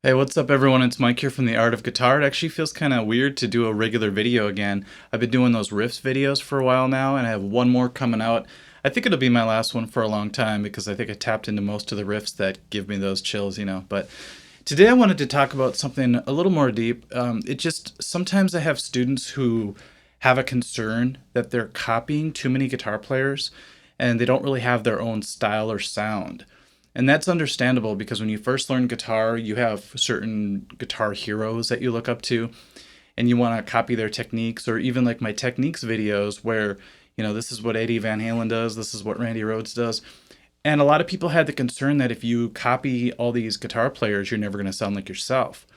Hey, what's up everyone? It's Mike here from The Art of Guitar. It actually feels kind of weird to do a regular video again. I've been doing those riffs videos for a while now, and I have one more coming out. I think it'll be my last one for a long time because I think I tapped into most of the riffs that give me those chills. But today I wanted to talk about something a little more deep. Sometimes I have students who have a concern that they're copying too many guitar players and they don't really have their own style or sound. And that's understandable because when you first learn guitar, you have certain guitar heroes that you look up to and you want to copy their techniques, or even like my techniques videos where, this is what Eddie Van Halen does, this is what Randy Rhoads does. And a lot of people had the concern that if you copy all these guitar players, you're never going to sound like yourself.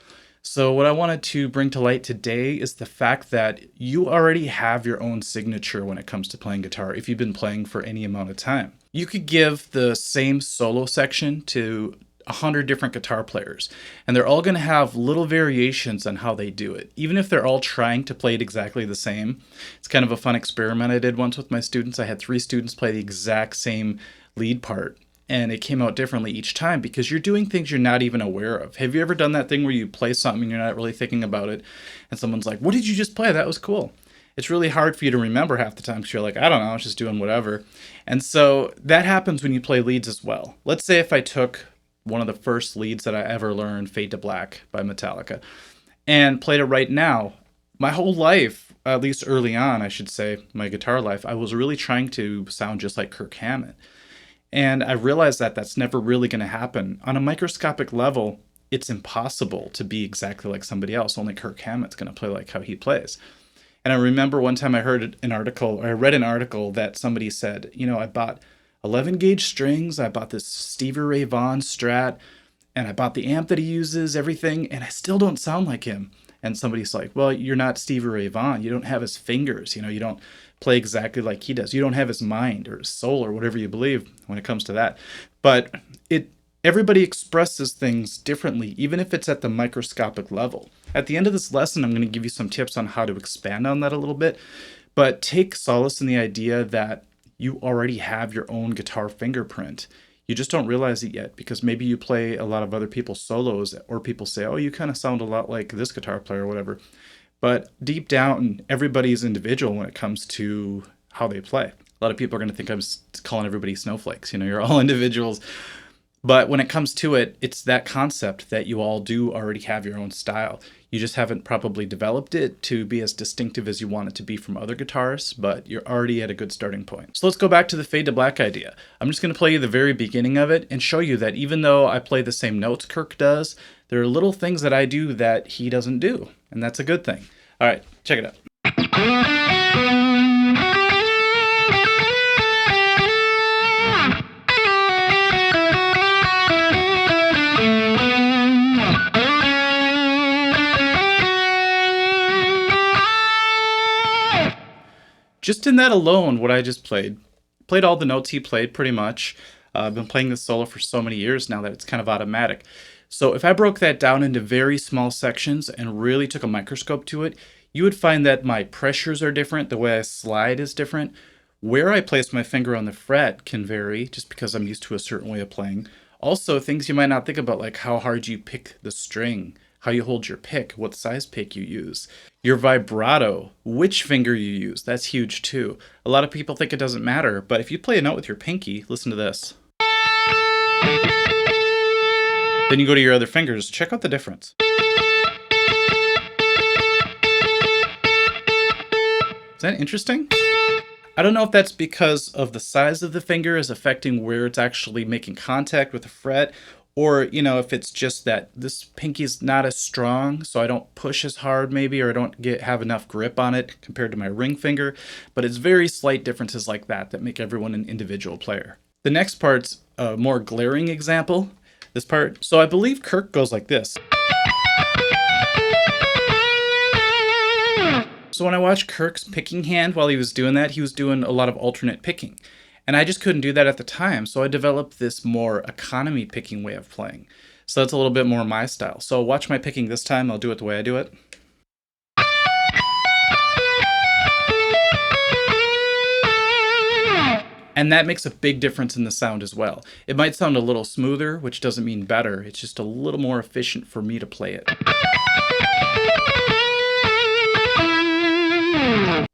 So what I wanted to bring to light today is the fact that you already have your own signature when it comes to playing guitar if you've been playing for any amount of time. You could give the same solo section to 100 different guitar players, and they're all going to have little variations on how they do it, even if they're all trying to play it exactly the same. It's kind of a fun experiment I did once with my students. I had 3 students play the exact same lead part, and it came out differently each time because you're doing things you're not even aware of. Have you ever done that thing where you play something and you're not really thinking about it, and someone's like, "What did you just play? That was cool." It's really hard for you to remember half the time because you're like, "I don't know, I was just doing whatever." And so that happens when you play leads as well. Let's say if I took one of the first leads that I ever learned, Fade to Black by Metallica, and played it right now. My whole life, at least early on, I should say, my guitar life, I was really trying to sound just like Kirk Hammett. And I realized that that's never really going to happen. On a microscopic level, it's impossible to be exactly like somebody else. Only Kirk Hammett's going to play like how he plays. And I remember one time I read an article that somebody said, I bought 11 gauge strings, I bought this Stevie Ray Vaughan Strat, and I bought the amp that he uses, everything, and I still don't sound like him. And somebody's like, "Well, you're not Stevie Ray Vaughan. You don't have his fingers. You don't play exactly like he does. You don't have his mind or his soul or whatever you believe when it comes to that." But everybody expresses things differently, even if it's at the microscopic level. At the end of this lesson, I'm going to give you some tips on how to expand on that a little bit, but take solace in the idea that you already have your own guitar fingerprint. You just don't realize it yet because maybe you play a lot of other people's solos, or people say, "Oh, you kind of sound a lot like this guitar player," or whatever. But deep down, everybody's individual when it comes to how they play. A lot of people are going to think I'm calling everybody snowflakes. You're all individuals. But when it comes to it, it's that concept that you all do already have your own style. You just haven't probably developed it to be as distinctive as you want it to be from other guitarists, but you're already at a good starting point. So let's go back to the Fade to Black idea. I'm just going to play you the very beginning of it and show you that even though I play the same notes Kirk does, there are little things that I do that he doesn't do, and that's a good thing. All right, check it out. Just in that alone, what I just played all the notes he played pretty much. I've been playing this solo for so many years now that it's kind of automatic. So if I broke that down into very small sections and really took a microscope to it, you would find that my pressures are different, the way I slide is different. Where I place my finger on the fret can vary just because I'm used to a certain way of playing. Also, things you might not think about, like how hard you pick the string, how you hold your pick, what size pick you use, your vibrato, which finger you use. That's huge too. A lot of people think it doesn't matter, but if you play a note with your pinky, listen to this. Then you go to your other fingers, check out the difference. Is that interesting? I don't know if that's because of the size of the finger is affecting where it's actually making contact with the fret, or, if it's just that this pinky's not as strong, so I don't push as hard maybe, or I don't have enough grip on it compared to my ring finger. But it's very slight differences like that make everyone an individual player. The next part's a more glaring example. This part. So I believe Kirk goes like this. So when I watched Kirk's picking hand while he was doing that, he was doing a lot of alternate picking. And I just couldn't do that at the time, so I developed this more economy picking way of playing. So that's a little bit more my style. So watch my picking this time, I'll do it the way I do it. And that makes a big difference in the sound as well. It might sound a little smoother, which doesn't mean better. It's just a little more efficient for me to play it.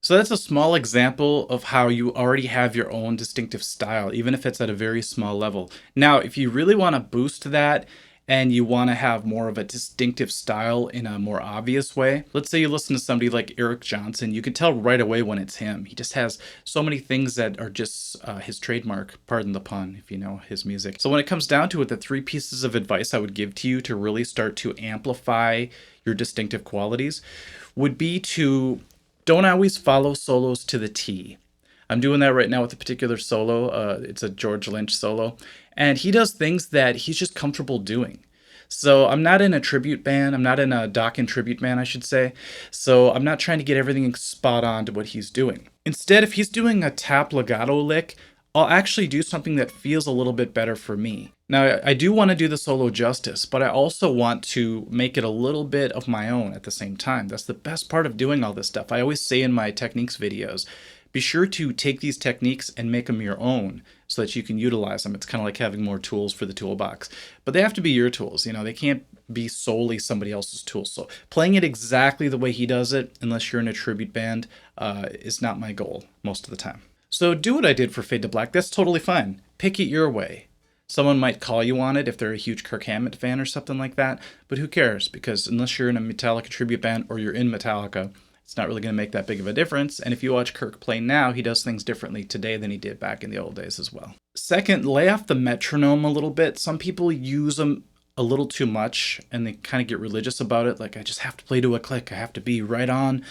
So that's a small example of how you already have your own distinctive style, even if it's at a very small level. Now, if you really want to boost that and you want to have more of a distinctive style in a more obvious way, let's say you listen to somebody like Eric Johnson, you can tell right away when it's him. He just has so many things that are just his trademark, pardon the pun, if you know his music. So when it comes down to it, the 3 pieces of advice I would give to you to really start to amplify your distinctive qualities would be to don't always follow solos to the T. I'm doing that right now with a particular solo. It's a George Lynch solo. And he does things that he's just comfortable doing. So I'm not in a tribute band. I'm not in a Dokken tribute band, I should say. So I'm not trying to get everything spot on to what he's doing. Instead, if he's doing a tap legato lick, I'll actually do something that feels a little bit better for me. Now, I do want to do the solo justice, but I also want to make it a little bit of my own at the same time. That's the best part of doing all this stuff. I always say in my techniques videos, be sure to take these techniques and make them your own so that you can utilize them. It's kind of like having more tools for the toolbox, but they have to be your tools. You know, they can't be solely somebody else's tools. So playing it exactly the way he does it, unless you're in a tribute band, is not my goal most of the time. So do what I did for Fade to Black. That's totally fine. Pick it your way. Someone might call you on it if they're a huge Kirk Hammett fan or something like that, but who cares? Because unless you're in a Metallica tribute band or you're in Metallica, it's not really going to make that big of a difference. And if you watch Kirk play now, he does things differently today than he did back in the old days as well. Second, lay off the metronome a little bit. Some people use them a little too much and they kind of get religious about it. Like, I just have to play to a click. I have to be right on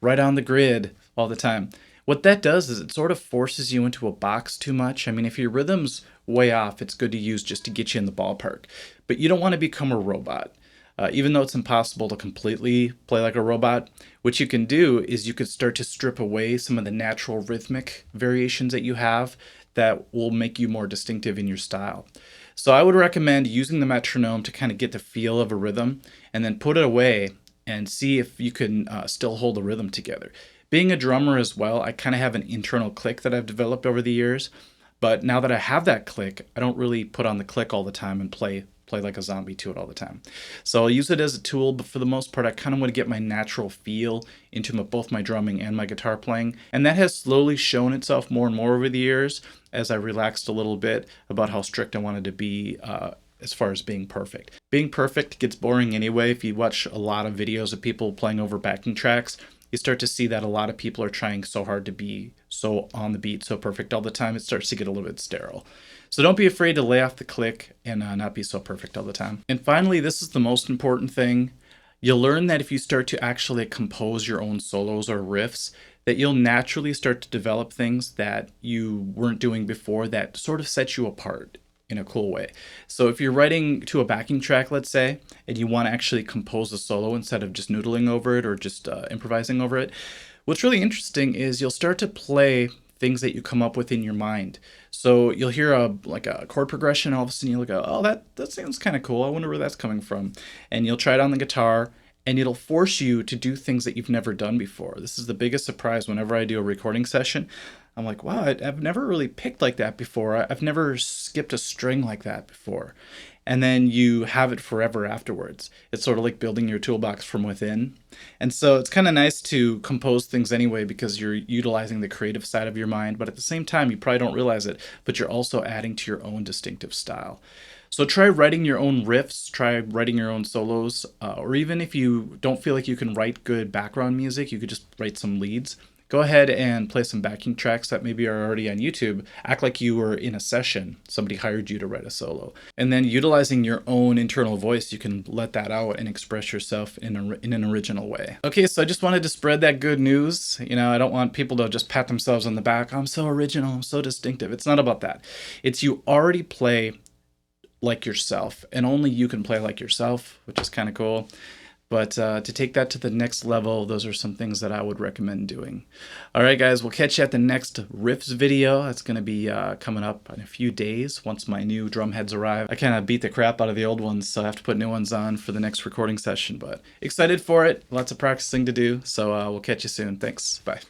the grid all the time. What that does is it sort of forces you into a box too much. I mean, if your rhythm's way off, it's good to use just to get you in the ballpark. But you don't want to become a robot. Even though it's impossible to completely play like a robot, what you can do is you could start to strip away some of the natural rhythmic variations that you have that will make you more distinctive in your style. So I would recommend using the metronome to kind of get the feel of a rhythm and then put it away and see if you can still hold the rhythm together. Being a drummer as well, I kind of have an internal click that I've developed over the years. But now that I have that click, I don't really put on the click all the time and play like a zombie to it all the time. So I'll use it as a tool, but for the most part, I kind of want to get my natural feel into both my drumming and my guitar playing. And that has slowly shown itself more and more over the years as I relaxed a little bit about how strict I wanted to be as far as being perfect. Being perfect gets boring anyway. If you watch a lot of videos of people playing over backing tracks, you start to see that a lot of people are trying so hard to be so on the beat, so perfect all the time. It starts to get a little bit sterile. So don't be afraid to lay off the click and not be so perfect all the time. And finally, this is the most important thing. You'll learn that if you start to actually compose your own solos or riffs, that you'll naturally start to develop things that you weren't doing before that sort of set you apart in a cool way. So if you're writing to a backing track, let's say, and you want to actually compose a solo instead of just noodling over it or just improvising over it, what's really interesting is you'll start to play things that you come up with in your mind. So you'll hear a chord progression, and all of a sudden you'll go, oh, that sounds kind of cool. I wonder where that's coming from. And you'll try it on the guitar, and it'll force you to do things that you've never done before. This is the biggest surprise whenever I do a recording session. I'm like, wow, I've never really picked like that before. I've never skipped a string like that before. And then you have it forever afterwards. It's sort of like building your toolbox from within. And so it's kind of nice to compose things anyway because you're utilizing the creative side of your mind, but at the same time, you probably don't realize it, but you're also adding to your own distinctive style. So try writing your own riffs, try writing your own solos, or even if you don't feel like you can write good background music, you could just write some leads. Go ahead and play some backing tracks that maybe are already on YouTube. Act like you were in a session. Somebody hired you to write a solo. And then utilizing your own internal voice, you can let that out and express yourself in an original way. Okay, so I just wanted to spread that good news. You know, I don't want people to just pat themselves on the back. I'm so original, I'm so distinctive. It's not about that. It's you already play like yourself, and only you can play like yourself, which is kind of cool. But to take that to the next level, those are some things that I would recommend doing. All right, guys, we'll catch you at the next riffs video. That's going to be coming up in a few days once my new drum heads arrive. I kind of beat the crap out of the old ones, so I have to put new ones on for the next recording session. But excited for it. Lots of practicing to do. So we'll catch you soon. Thanks. Bye.